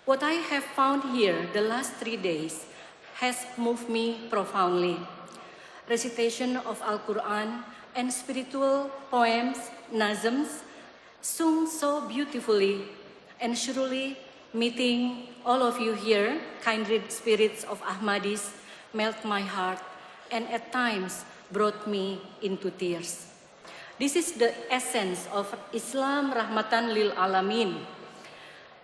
What I have found here the last 3 days has moved me profoundly. Recitation of Al-Quran and spiritual poems, nazms, sung so beautifully, and surely meeting all of you here, kindred spirits of Ahmadis, melt my heart and at times brought me into tears. This is the essence of Islam Rahmatan lil Alamin,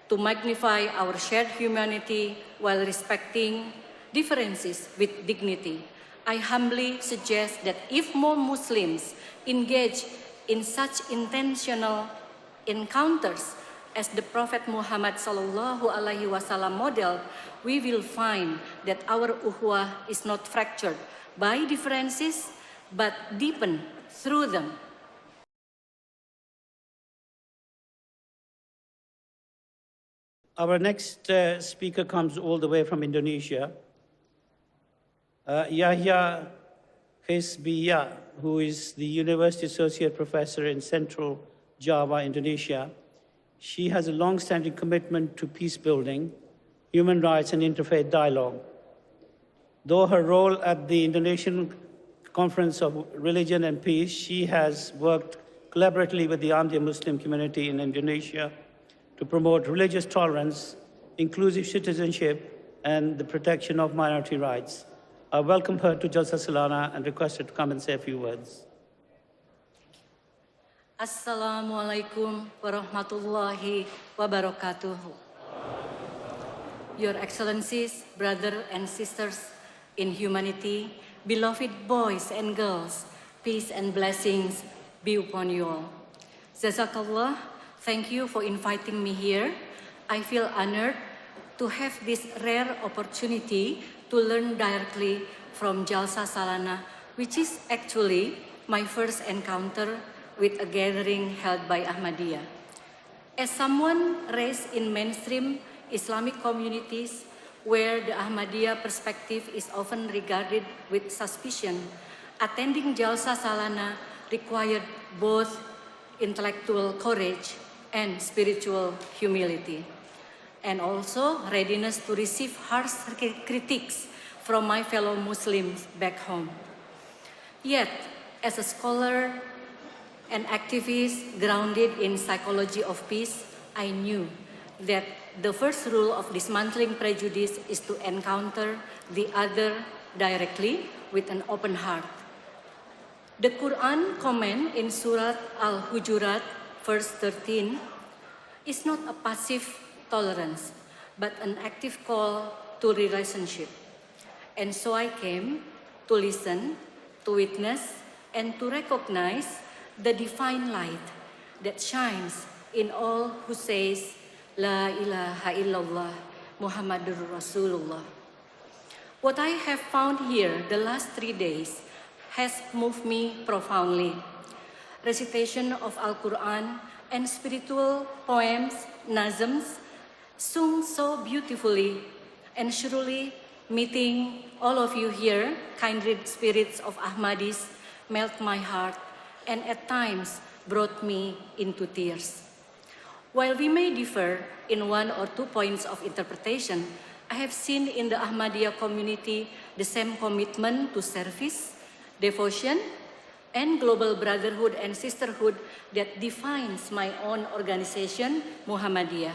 to magnify our shared humanity while respecting differences with dignity. I humbly suggest that if more Muslims engage in such intentional encounters as the Prophet Muhammad SAW modeled, we will find that our uhwah is not fractured by differences, but deepened through them. Our next speaker comes all the way from Indonesia. Yahya Hizbiyah, who is the University Associate Professor in Central Java, Indonesia. She has a long-standing commitment to peace building, human rights, and interfaith dialogue. Though her role at the Indonesian Conference of Religion and Peace, she has worked collaboratively with the Ahmadiyya Muslim community in Indonesia to promote religious tolerance, inclusive citizenship, and the protection of minority rights. I welcome her to Jalsa Salana and request her to come and say a few words. Assalamualaikum warahmatullahi wabarakatuh. Your Excellencies, brothers and sisters in humanity, beloved boys and girls, peace and blessings be upon you all. Jazakallah, thank you for inviting me here. I feel honored to have this rare opportunity to learn directly from Jalsa Salana, which is actually my first encounter with a gathering held by Ahmadiyya. As someone raised in mainstream Islamic communities where the Ahmadiyya perspective is often regarded with suspicion, attending Jalsa Salana required both intellectual courage and spiritual humility, and also readiness to receive harsh critiques from my fellow Muslims back home. Yet, as a scholar and activist grounded in psychology of peace, I knew that the first rule of dismantling prejudice is to encounter the other directly with an open heart. The Quran comment in Surah Al-Hujurat, verse 13, is not a passive tolerance, but an active call to relationship. And so I came to listen, to witness, and to recognize the divine light that shines in all who says, La ilaha illallah, Muhammadur Rasulullah. What I have found here the last 3 days has moved me profoundly. Recitation of Al-Quran and spiritual poems, nazms, sung so beautifully, and surely meeting all of you here, kindred spirits of Ahmadis, melt my heart and at times brought me into tears. While we may differ in 1 or 2 points of interpretation, I have seen in the Ahmadiyya community the same commitment to service, devotion, and global brotherhood and sisterhood that defines my own organization, Muhammadiyah.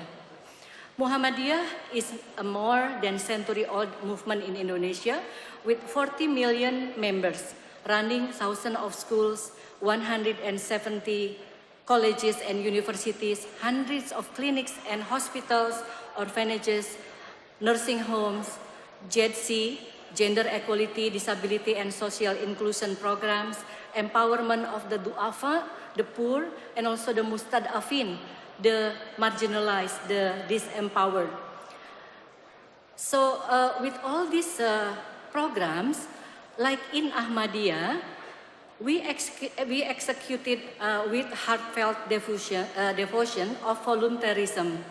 Muhammadiyah is a more than century-old movement in Indonesia with 40 million members, running thousands of schools, 170 colleges and universities, hundreds of clinics and hospitals, orphanages, nursing homes, JEDC, gender equality, disability and social inclusion programs, empowerment of the du'afa, the poor, and also the mustad'afin, the marginalized, the disempowered. So with all these programs, like in Ahmadiyya, we executed with heartfelt devotion of voluntarism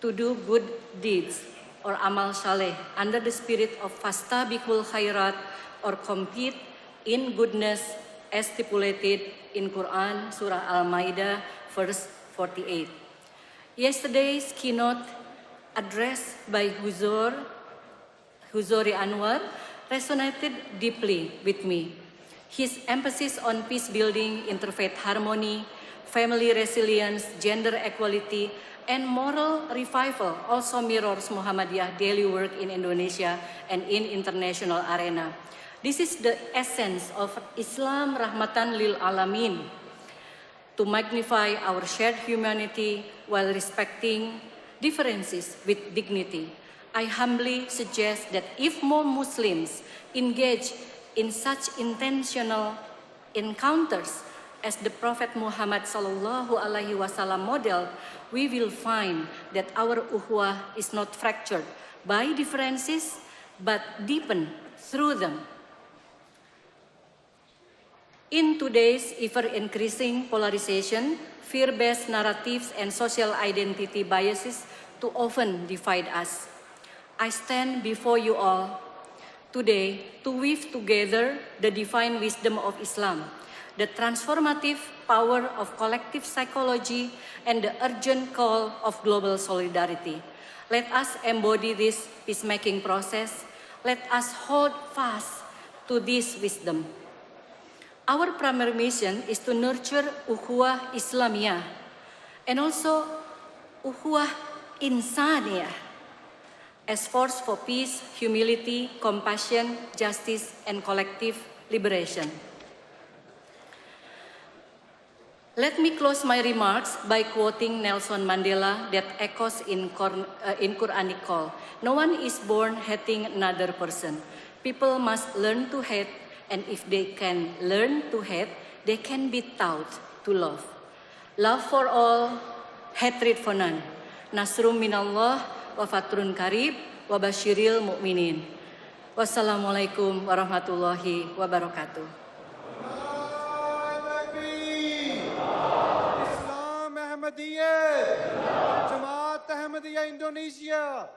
to do good deeds or amal saleh under the spirit of fastabiqul khairat or compete in goodness as stipulated in Quran Surah Al-Maidah verse 48. Yesterday's keynote addressed by Huzuri Anwar resonated deeply with me. His emphasis on peace building, interfaith harmony, family resilience, gender equality, and moral revival also mirrors Muhammadiyah daily work in Indonesia and in international arena. This is the essence of Islam Rahmatan lil Alamin, to magnify our shared humanity while respecting differences with dignity. I humbly suggest that if more Muslims engage in such intentional encounters as the Prophet Muhammad sallallahu alaihi wasallam modeled, we will find that our ukhuwah is not fractured by differences, but deepened through them. In today's ever-increasing polarization, fear-based narratives and social identity biases too often divide us. I stand before you all today to weave together the divine wisdom of Islam, the transformative power of collective psychology, and the urgent call of global solidarity. Let us embody this peacemaking process. Let us hold fast to this wisdom. Our primary mission is to nurture ukhuwah Islamiyah and also ukhuwah Insaniyah as force for peace, humility, compassion, justice, and collective liberation. Let me close my remarks by quoting Nelson Mandela that echoes in Quranic call. No one is born hating another person. People must learn to hate, and if they can learn to hate, they can be taught to love. Love for all, hatred for none. Nasrum minallah wa fatrun karib wa basyiril mu'minin. Wassalamualaikum warahmatullahi wabarakatuh. Islam Ahmadiyya, Jamaat Ahmadiyya Indonesia.